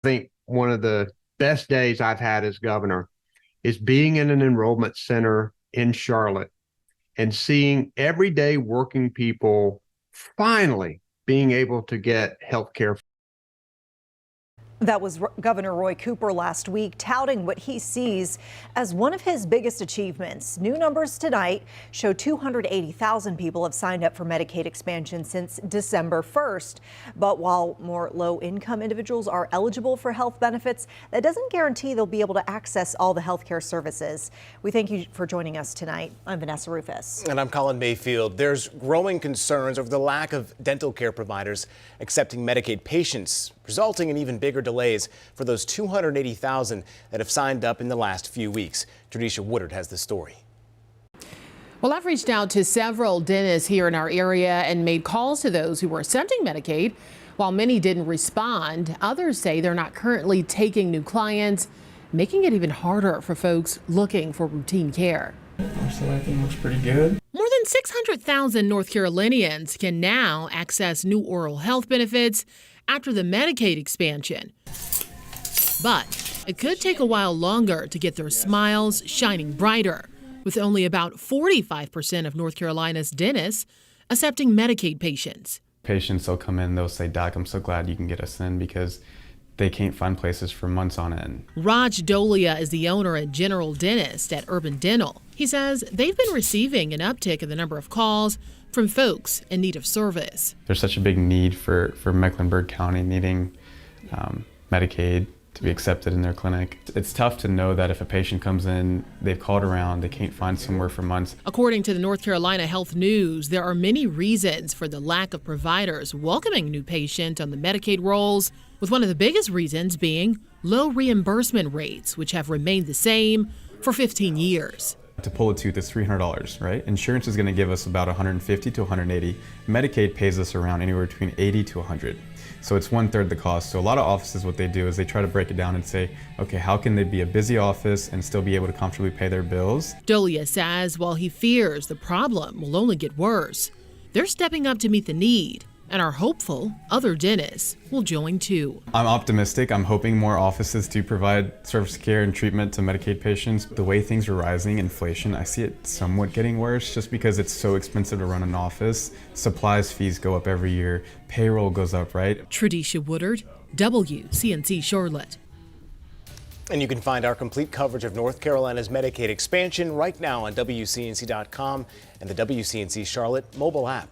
think one of the best days I've had as governor is being in an enrollment center in Charlotte and seeing everyday working people finally being able to get health care. That was Governor Roy Cooper last week, touting what he sees as one of his biggest achievements. New numbers tonight show 280,000 people have signed up for Medicaid expansion since December 1st. But while more low-income individuals are eligible for health benefits, that doesn't guarantee they'll be able to access all the health care services. We thank you for joining us tonight. I'm Vanessa Rufus. And I'm Colin Mayfield. There's growing concerns over the lack of dental care providers accepting Medicaid patients, resulting in even bigger delays for those 280,000 that have signed up in the last few weeks. Tradisha Woodard has the story. Well, I've reached out to several dentists here in our area and made calls to those who were accepting Medicaid. While many didn't respond, others say they're not currently taking new clients, making it even harder for folks looking for routine care. So everything looks pretty good. More than 600,000 North Carolinians can now access new oral health benefits after the Medicaid expansion. But it could take a while longer to get their smiles shining brighter, with only about 45% of North Carolina's dentists accepting Medicaid patients. Patients will come in, they'll say, "Doc, I'm so glad you can get us in," because they can't find places for months on end. Raj Dolia is the owner and general dentist at Urban Dental. He says they've been receiving an uptick in the number of calls from folks in need of service. There's such a big need for Mecklenburg County needing Medicaid to be accepted in their clinic. It's tough to know that if a patient comes in, they've called around, they can't find somewhere for months. According to the North Carolina Health News, there are many reasons for the lack of providers welcoming new patients on the Medicaid rolls, with one of the biggest reasons being low reimbursement rates, which have remained the same for 15 years. To pull a tooth is $300, right? Insurance is going to give us about $150 to $180. Medicaid pays us around anywhere between $80 to $100. So it's 1/3 the cost. So a lot of offices, what they do is they try to break it down and say, okay, how can they be a busy office and still be able to comfortably pay their bills? Dolia says while he fears the problem will only get worse, they're stepping up to meet the need and are hopeful other dentists will join too. I'm optimistic. I'm hoping more offices do provide service care and treatment to Medicaid patients. The way things are rising, inflation, I see it somewhat getting worse just because it's so expensive to run an office. Supplies fees go up every year. Payroll goes up, right? Tradisha Woodard, WCNC Charlotte. And you can find our complete coverage of North Carolina's Medicaid expansion right now on WCNC.com and the WCNC Charlotte mobile app.